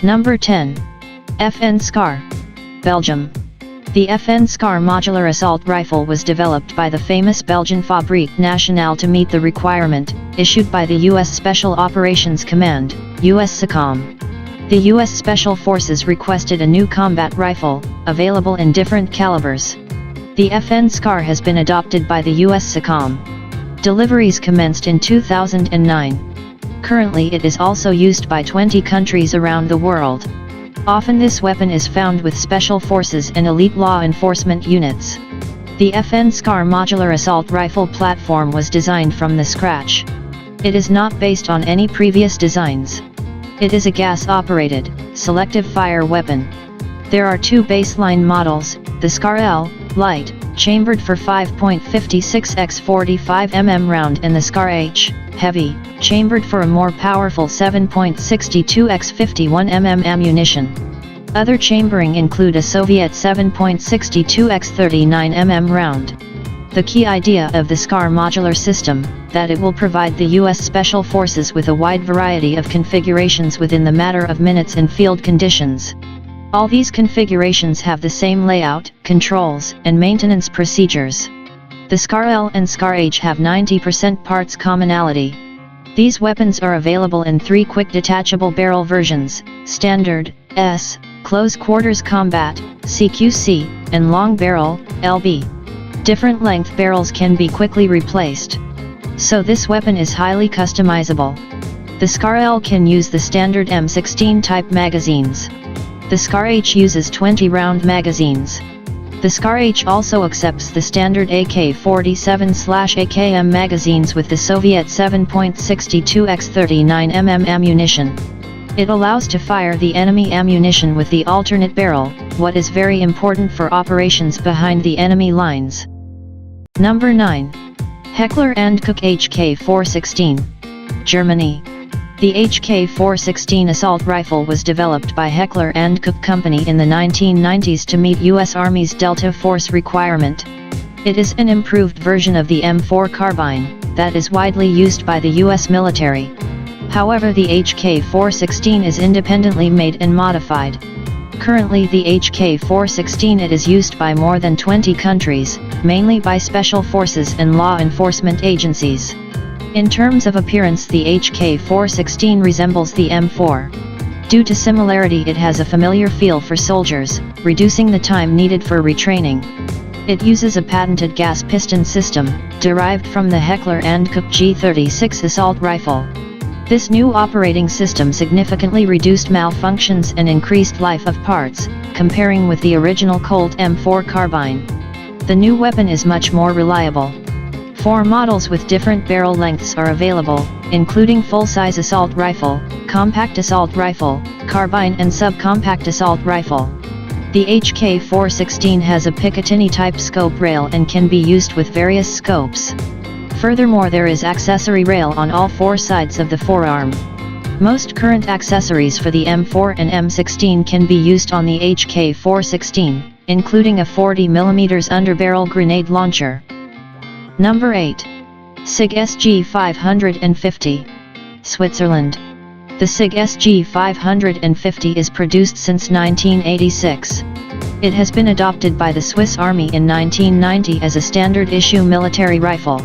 Number 10. FN SCAR, Belgium. The FN SCAR modular assault rifle was developed by the famous Belgian Fabrique Nationale to meet the requirement, issued by the U.S. Special Operations Command, USSOCOM. The U.S. Special Forces requested a new combat rifle, available in different calibers. The FN SCAR has been adopted by the USSOCOM. Deliveries commenced in 2009. Currently it is also used by 20 countries around the world. Often this weapon is found with special forces and elite law enforcement units. The FN SCAR modular assault rifle platform was designed from the scratch. It is not based on any previous designs. It is a gas-operated, selective fire weapon. There are two baseline models, the SCAR L, light, chambered for 5.56 x 45 mm round, and the SCAR H, heavy, chambered for a more powerful 7.62 x 51 mm ammunition. Other chambering include a Soviet 7.62 x 39 mm round. The key idea of the SCAR modular system, that it will provide the U.S. Special Forces with a wide variety of configurations within the matter of minutes in field conditions. All these configurations have the same layout, controls, and maintenance procedures. The SCAR L and SCAR H have 90% parts commonality. These weapons are available in 3 quick detachable barrel versions, Standard, S, Close Quarters Combat, CQC, and Long Barrel, LB. Different length barrels can be quickly replaced. So this weapon is highly customizable. The SCAR L can use the standard M16 type magazines. The SCAR H uses 20-round magazines. The SCAR H also accepts the standard AK-47/AKM magazines with the Soviet 7.62 x 39 mm ammunition. It allows to fire the enemy ammunition with the alternate barrel, what is very important for operations behind the enemy lines. Number 9. Heckler & Koch HK416, Germany. The HK416 assault rifle was developed by Heckler & Koch Company in the 1990s to meet U.S. Army's Delta Force requirement. It is an improved version of the M4 carbine, that is widely used by the U.S. military. However, the HK416 is independently made and modified. Currently the HK416 it is used by more than 20 countries, mainly by special forces and law enforcement agencies. In terms of appearance, the HK416 resembles the M4. Due to similarity, it has a familiar feel for soldiers, reducing the time needed for retraining. It uses a patented gas piston system, derived from the Heckler & Koch G36 assault rifle. This new operating system significantly reduced malfunctions and increased life of parts, comparing with the original Colt M4 carbine. The new weapon is much more reliable. 4 models with different barrel lengths are available, including full-size assault rifle, compact assault rifle, carbine and subcompact assault rifle. The HK416 has a Picatinny-type scope rail and can be used with various scopes. Furthermore, there is accessory rail on all 4 sides of the forearm. Most current accessories for the M4 and M16 can be used on the HK416, including a 40mm underbarrel grenade launcher. Number 8. SIG SG550, Switzerland. The SIG SG550 is produced since 1986. It has been adopted by the Swiss Army in 1990 as a standard issue military rifle.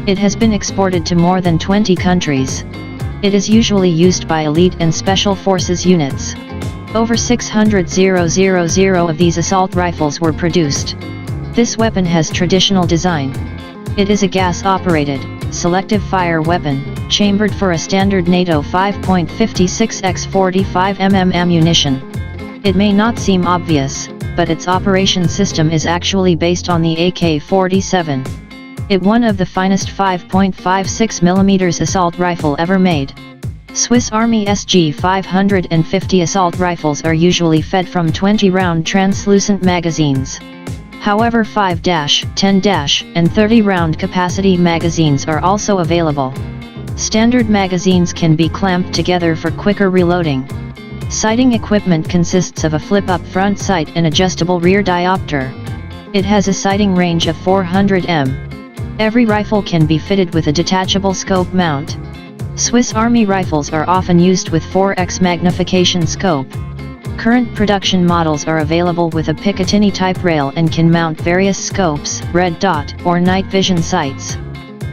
It has been exported to more than 20 countries. It is usually used by elite and special forces units. Over 600,000 of these assault rifles were produced. This weapon has traditional design. It is a gas-operated, selective fire weapon, chambered for a standard NATO 5.56 x 45 mm ammunition. It may not seem obvious, but its operation system is actually based on the AK-47. It one of the finest 5.56mm assault rifle ever made. Swiss Army SG550 assault rifles are usually fed from 20-round translucent magazines. However, 5-, 10-, and 30-round capacity magazines are also available. Standard magazines can be clamped together for quicker reloading. Sighting equipment consists of a flip-up front sight and adjustable rear diopter. It has a sighting range of 400 m. Every rifle can be fitted with a detachable scope mount. Swiss Army rifles are often used with 4x magnification scope. Current production models are available with a Picatinny-type rail and can mount various scopes, red dot, or night vision sights.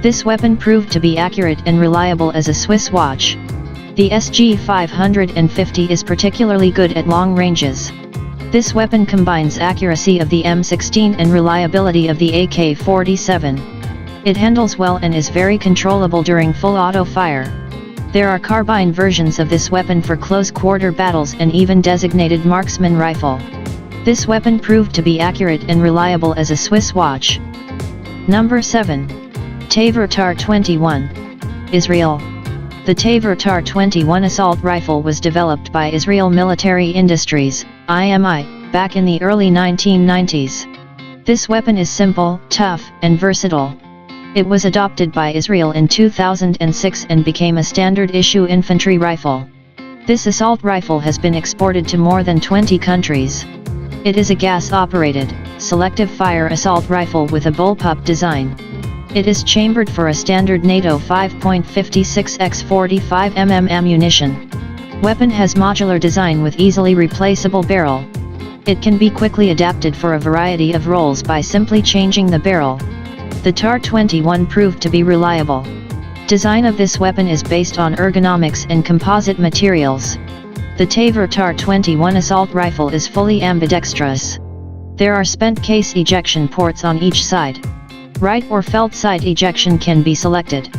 This weapon proved to be accurate and reliable as a Swiss watch. The SG 550 is particularly good at long ranges. This weapon combines accuracy of the M16 and reliability of the AK-47. It handles well and is very controllable during full auto fire. There are carbine versions of this weapon for close-quarter battles and even designated marksman rifle. This weapon proved to be accurate and reliable as a Swiss watch. Number 7. Tavor TAR-21. Israel. The Tavor TAR-21 assault rifle was developed by Israel Military Industries, IMI, back in the early 1990s. This weapon is simple, tough, and versatile. It was adopted by Israel in 2006 and became a standard-issue infantry rifle. This assault rifle has been exported to more than 20 countries. It is a gas-operated, selective fire assault rifle with a bullpup design. It is chambered for a standard NATO 5.56x45 mm ammunition. Weapon has modular design with easily replaceable barrel. It can be quickly adapted for a variety of roles by simply changing the barrel. The TAR-21 proved to be reliable. Design of this weapon is based on ergonomics and composite materials. The Tavor TAR-21 assault rifle is fully ambidextrous. There are spent case ejection ports on each side. Right or felt side ejection can be selected.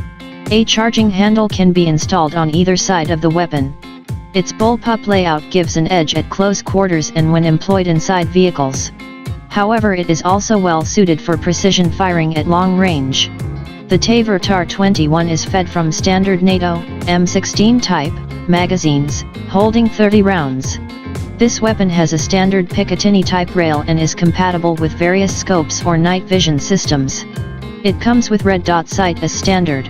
A charging handle can be installed on either side of the weapon. Its bullpup layout gives an edge at close quarters and when employed inside vehicles. However, it is also well suited for precision firing at long range. The Tavor TAR-21 is fed from standard NATO, M16 type, magazines, holding 30 rounds. This weapon has a standard Picatinny type rail and is compatible with various scopes or night vision systems. It comes with red dot sight as standard.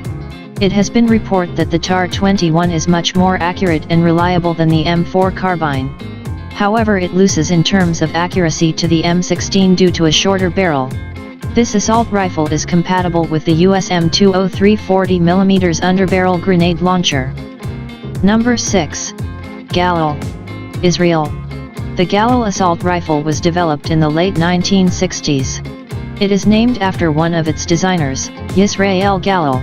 It has been reported that the TAR-21 is much more accurate and reliable than the M4 carbine. However, it loses in terms of accuracy to the M16 due to a shorter barrel. This assault rifle is compatible with the US M203 40mm underbarrel grenade launcher. Number 6. Galil. Israel. The Galil assault rifle was developed in the late 1960s. It is named after one of its designers, Yisrael Galil.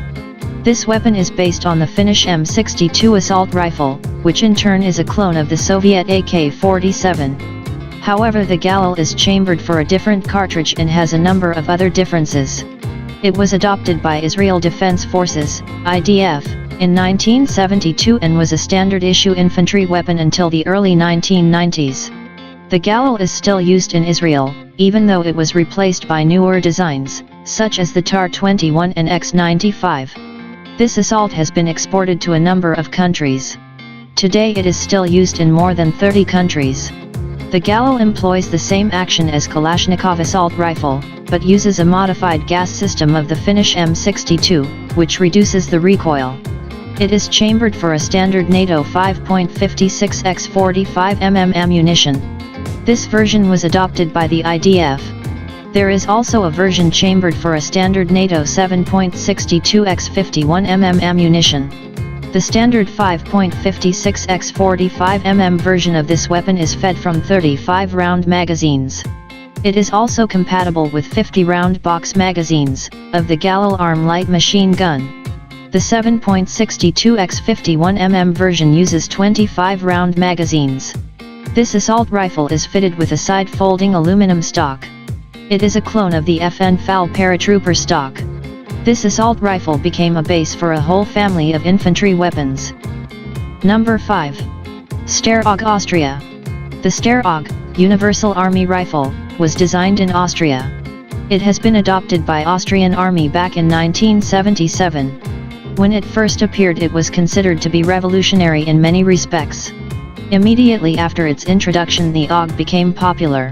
This weapon is based on the Finnish M62 assault rifle, which in turn is a clone of the Soviet AK-47. However, the Galil is chambered for a different cartridge and has a number of other differences. It was adopted by Israel Defense Forces, IDF, in 1972 and was a standard-issue infantry weapon until the early 1990s. The Galil is still used in Israel, even though it was replaced by newer designs, such as the TAR-21 and X-95. This assault has been exported to a number of countries. Today it is still used in more than 30 countries. The Galil employs the same action as Kalashnikov assault rifle, but uses a modified gas system of the Finnish M62, which reduces the recoil. It is chambered for a standard NATO 5.56x45 mm ammunition. This version was adopted by the IDF. There is also a version chambered for a standard NATO 7.62x51 mm ammunition. The standard 5.56x45 mm version of this weapon is fed from 35-round magazines. It is also compatible with 50-round box magazines, of the Galil Arm light machine gun. The 7.62x51 mm version uses 25-round magazines. This assault rifle is fitted with a side-folding aluminum stock. It is a clone of the FN FAL paratrooper stock. This assault rifle became a base for a whole family of infantry weapons. Number 5. Steyr-AUG Austria. The Steyr-AUG, Universal Army Rifle, was designed in Austria. It has been adopted by Austrian Army back in 1977. When it first appeared, it was considered to be revolutionary in many respects. Immediately after its introduction, the AUG became popular.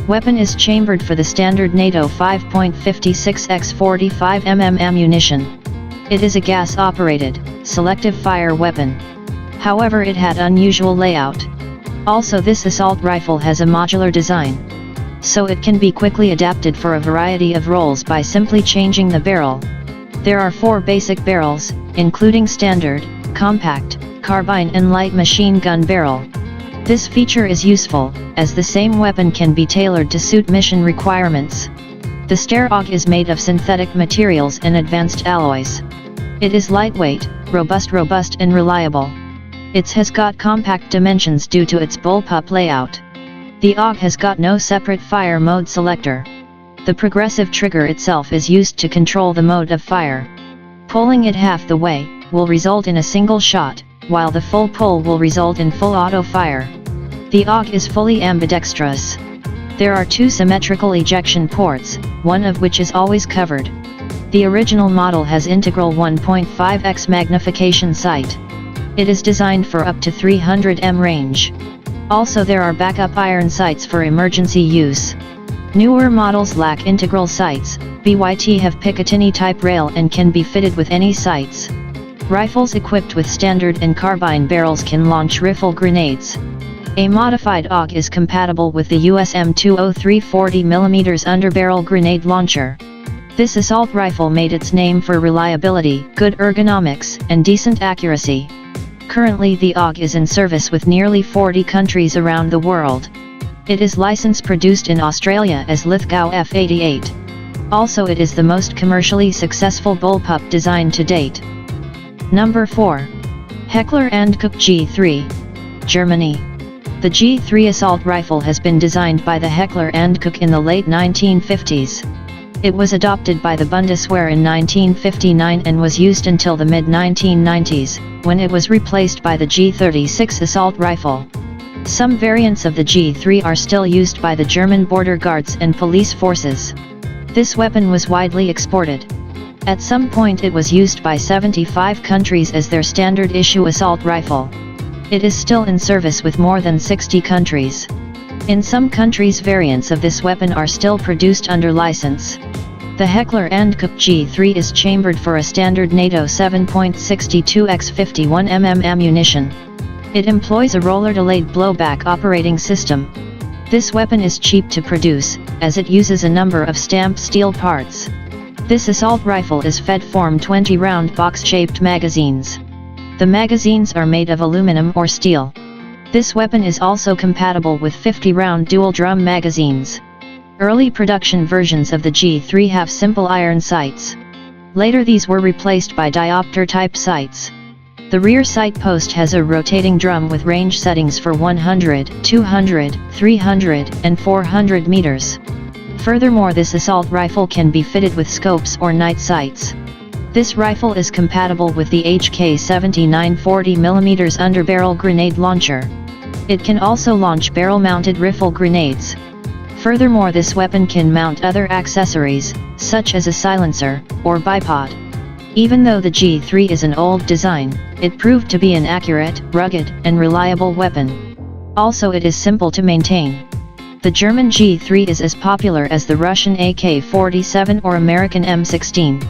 Weapon is chambered for the standard NATO 5.56x45 mm ammunition. It is a gas-operated, selective fire weapon. However, it had unusual layout. Also, this assault rifle has a modular design. So it can be quickly adapted for a variety of roles by simply changing the barrel. There are 4 basic barrels, including standard, compact, carbine and light machine gun barrel. This feature is useful, as the same weapon can be tailored to suit mission requirements. The Steyr AUG is made of synthetic materials and advanced alloys. It is lightweight, robust and reliable. It has got compact dimensions due to its bullpup layout. The AUG has got no separate fire mode selector. The progressive trigger itself is used to control the mode of fire. Pulling it half the way will result in a single shot, while the full pull will result in full auto fire. The AUG is fully ambidextrous. There are two symmetrical ejection ports, one of which is always covered. The original model has integral 1.5x magnification sight. It is designed for up to 300 m range. Also there are backup iron sights for emergency use. Newer models lack integral sights, BYT have Picatinny type rail and can be fitted with any sights. Rifles equipped with standard and carbine barrels can launch rifle grenades. A modified AUG is compatible with the US M203 40mm underbarrel grenade launcher. This assault rifle made its name for reliability, good ergonomics, and decent accuracy. Currently the AUG is in service with nearly 40 countries around the world. It is license produced in Australia as Lithgow F88. Also it is the most commercially successful bullpup design to date. Number 4. Heckler & Koch G3, Germany. The G3 assault rifle has been designed by the Heckler & Koch in the late 1950s. It was adopted by the Bundeswehr in 1959 and was used until the mid-1990s, when it was replaced by the G36 assault rifle. Some variants of the G3 are still used by the German border guards and police forces. This weapon was widely exported. At some point it was used by 75 countries as their standard issue assault rifle. It is still in service with more than 60 countries. In some countries variants of this weapon are still produced under license. The Heckler & Koch G3 is chambered for a standard NATO 7.62x 51mm ammunition. It employs a roller-delayed blowback operating system. This weapon is cheap to produce, as it uses a number of stamped steel parts. This assault rifle is fed from 20-round box-shaped magazines. The magazines are made of aluminum or steel. This weapon is also compatible with 50-round dual-drum magazines. Early production versions of the G3 have simple iron sights. Later these were replaced by diopter-type sights. The rear sight post has a rotating drum with range settings for 100, 200, 300, and 400 meters. Furthermore, this assault rifle can be fitted with scopes or night sights. This rifle is compatible with the HK-79 40mm underbarrel grenade launcher. It can also launch barrel-mounted rifle grenades. Furthermore, this weapon can mount other accessories, such as a silencer, or bipod. Even though the G3 is an old design, it proved to be an accurate, rugged, and reliable weapon. Also it is simple to maintain. The German G3 is as popular as the Russian AK-47 or American M16.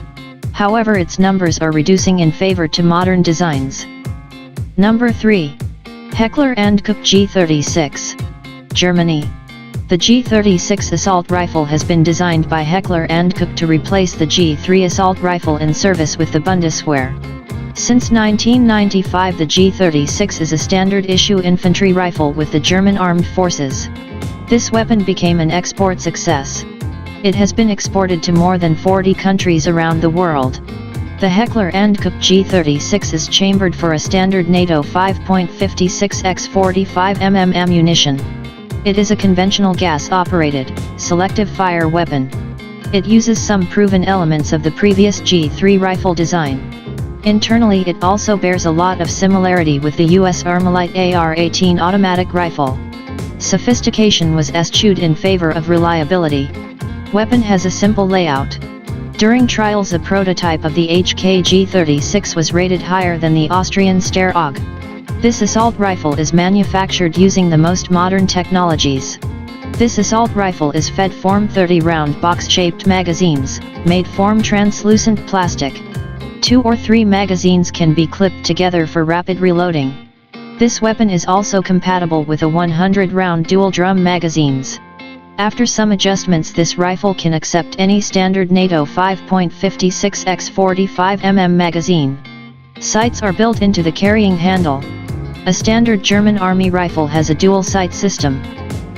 However, its numbers are reducing in favor to modern designs. Number 3. Heckler & Koch G36, Germany. The G36 assault rifle has been designed by Heckler & Koch to replace the G3 assault rifle in service with the Bundeswehr. Since 1995 the G36 is a standard issue infantry rifle with the German armed forces. This weapon became an export success. It has been exported to more than 40 countries around the world. The Heckler & Koch G36 is chambered for a standard NATO 5.56x 45mm ammunition. It is a conventional gas-operated, selective fire weapon. It uses some proven elements of the previous G3 rifle design. Internally it also bears a lot of similarity with the US Armalite AR-18 automatic rifle. Sophistication was eschewed in favor of reliability. Weapon has a simple layout. During trials a prototype of the HK-G36 was rated higher than the Austrian Steyr AUG. This assault rifle is manufactured using the most modern technologies. This assault rifle is fed from 30-round box-shaped magazines, made from translucent plastic. 2 or 3 magazines can be clipped together for rapid reloading. This weapon is also compatible with a 100-round dual-drum magazines. After some adjustments this rifle can accept any standard NATO 5.56x 45mm magazine. Sights are built into the carrying handle. A standard German Army rifle has a dual sight system.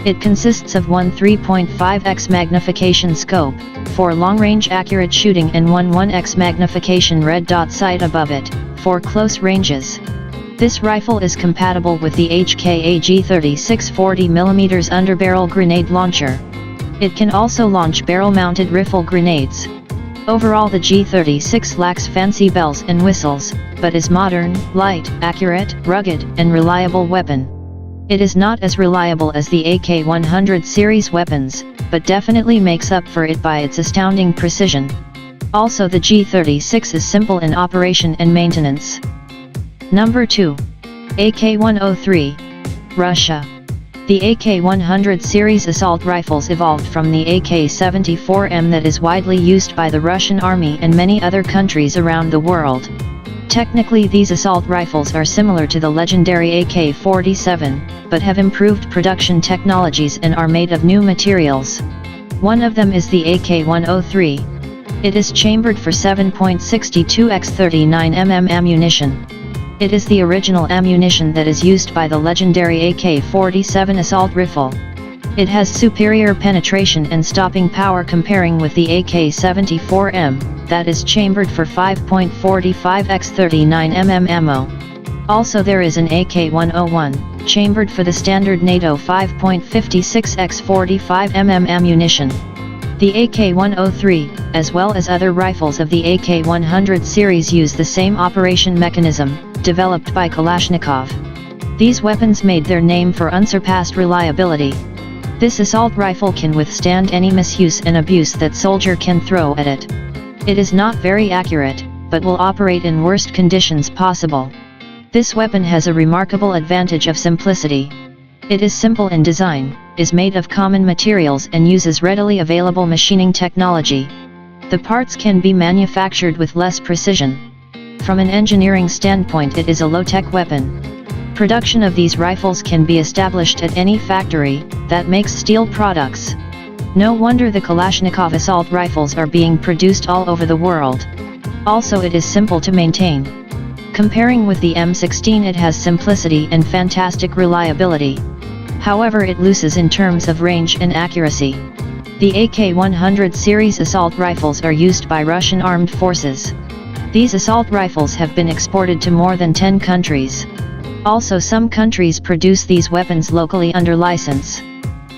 It consists of one 3.5x magnification scope, for long-range accurate shooting, and one 1x magnification red dot sight above it, for close ranges. This rifle is compatible with the HKA G36 40mm underbarrel grenade launcher. It can also launch barrel-mounted rifle grenades. Overall, the G36 lacks fancy bells and whistles, but is modern, light, accurate, rugged, and reliable weapon. It is not as reliable as the AK-100 series weapons, but definitely makes up for it by its astounding precision. Also, the G36 is simple in operation and maintenance. Number 2. AK-103, Russia. The AK-100 series assault rifles evolved from the AK-74M that is widely used by the Russian Army and many other countries around the world. Technically, these assault rifles are similar to the legendary AK-47, but have improved production technologies and are made of new materials. One of them is the AK-103. It is chambered for 7.62x39mm ammunition. It is the original ammunition that is used by the legendary AK-47 assault rifle. It has superior penetration and stopping power comparing with the AK-74M, that is chambered for 5.45x39mm ammo. Also, there is an AK-101, chambered for the standard NATO 5.56x45mm ammunition. The AK-103, as well as other rifles of the AK-100 series, use the same operation mechanism, developed by Kalashnikov. These weapons made their name for unsurpassed reliability. This assault rifle can withstand any misuse and abuse that soldier can throw at it. It is not very accurate, but will operate in worst conditions possible. This weapon has a remarkable advantage of simplicity. It is simple in design, is made of common materials, and uses readily available machining technology. The parts can be manufactured with less precision. From an engineering standpoint, it is a low-tech weapon. Production of these rifles can be established at any factory that makes steel products. No wonder the Kalashnikov assault rifles are being produced all over the world. Also, it is simple to maintain. Comparing with the M16, it has simplicity and fantastic reliability. However, it loses in terms of range and accuracy. The AK-100 series assault rifles are used by Russian armed forces. These assault rifles have been exported to more than 10 countries. Also, some countries produce these weapons locally under license.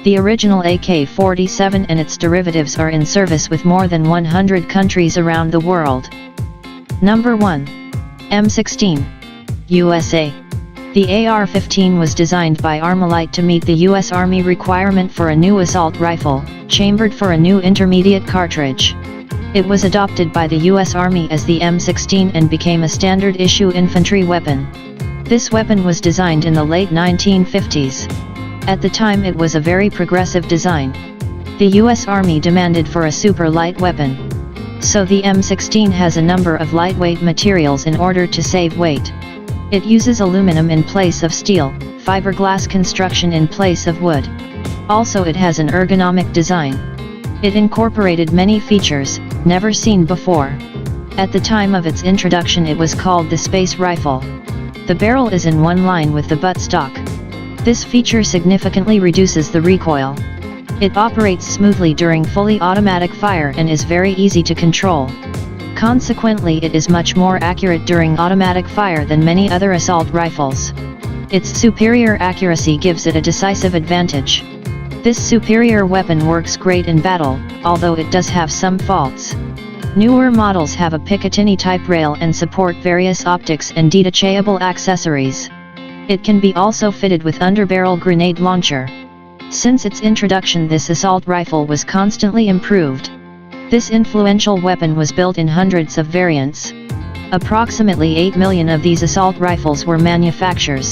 The original AK-47 and its derivatives are in service with more than 100 countries around the world. Number 1. M16. USA. The AR-15 was designed by Armalite to meet the U.S. Army requirement for a new assault rifle, chambered for a new intermediate cartridge. It was adopted by the U.S. Army as the M16 and became a standard-issue infantry weapon. This weapon was designed in the late 1950s. At the time, it was a very progressive design. The U.S. Army demanded for a super light weapon. So the M16 has a number of lightweight materials in order to save weight. It uses aluminum in place of steel, fiberglass construction in place of wood. Also, it has an ergonomic design. It incorporated many features never seen before. At the time of its introduction, it was called the Space Rifle. The barrel is in one line with the buttstock. This feature significantly reduces the recoil. It operates smoothly during fully automatic fire and is very easy to control. Consequently, it is much more accurate during automatic fire than many other assault rifles. Its superior accuracy gives it a decisive advantage. This superior weapon works great in battle, although it does have some faults. Newer models have a Picatinny-type rail and support various optics and detachable accessories. It can be also fitted with underbarrel grenade launcher. Since its introduction, this assault rifle was constantly improved. This influential weapon was built in hundreds of variants. Approximately 8 million of these assault rifles were manufactured.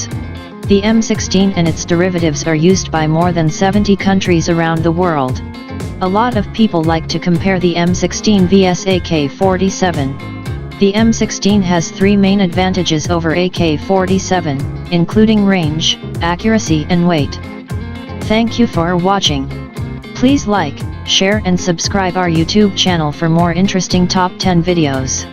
The M16 and its derivatives are used by more than 70 countries around the world. A lot of people like to compare the M16 vs AK-47. The M16 has 3 main advantages over AK-47, including range, accuracy and weight. Thank you for watching. Please like, share and subscribe our YouTube channel for more interesting top 10 videos.